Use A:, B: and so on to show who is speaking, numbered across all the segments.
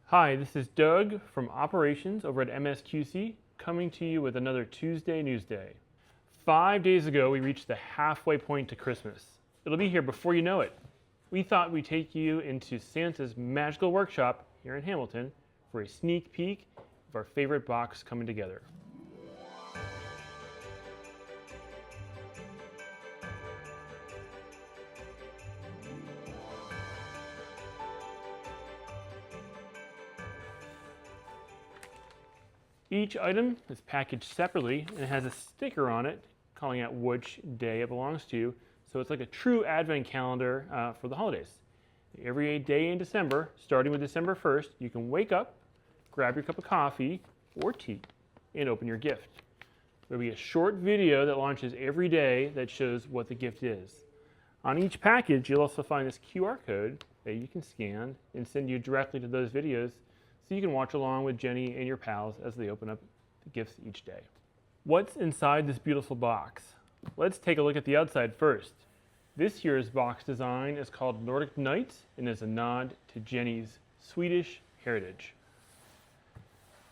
A: Hi, this is Doug from Operations over at MSQC, coming to you with another Tuesday Newsday. 5 days ago, we reached the halfway point to Christmas. It'll be here before you know it. We thought we'd take you into Santa's magical workshop here in Hamilton for a sneak peek of our favorite box coming together. Each item is packaged separately and it has a sticker on it calling out which day it belongs to. So it's like a true advent calendar for the holidays. Every day in December, starting with December 1st, you can wake up, grab your cup of coffee or tea, and open your gift. There'll be a short video that launches every day that shows what the gift is. On each package, you'll also find this QR code that you can scan and send you directly to those videos so you can watch along with Jenny and your pals as they open up the gifts each day. What's inside this beautiful box? Let's take a look at the outside first. This year's box design is called Nordic Nights and is a nod to Jenny's Swedish heritage.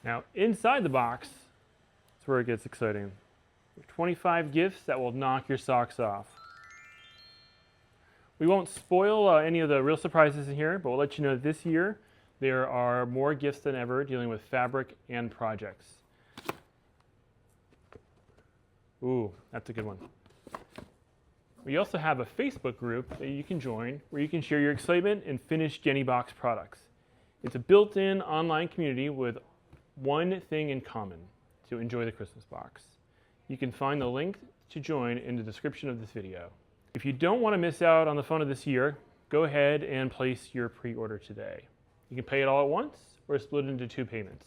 A: Now, inside the box is where it gets exciting. There are 25 gifts that will knock your socks off. We won't spoil any of the real surprises in here, but we'll let you know this year there are more gifts than ever dealing with fabric and projects. Ooh, that's a good one. We also have a Facebook group that you can join where you can share your excitement and finished Jenny Box products. It's a built-in online community with one thing in common: to enjoy the Christmas box. You can find the link to join in the description of this video. If you don't want to miss out on the fun of this year, go ahead and place your pre-order today. You can pay it all at once or split it into 2 payments.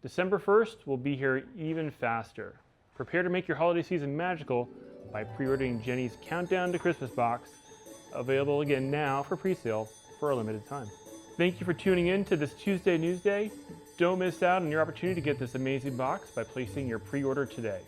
A: December 1st will be here even faster. Prepare to make your holiday season magical by pre-ordering Jenny's Countdown to Christmas box, available again now for pre-sale for a limited time. Thank you for tuning in to this Tuesday Newsday. Don't miss out on your opportunity to get this amazing box by placing your pre-order today.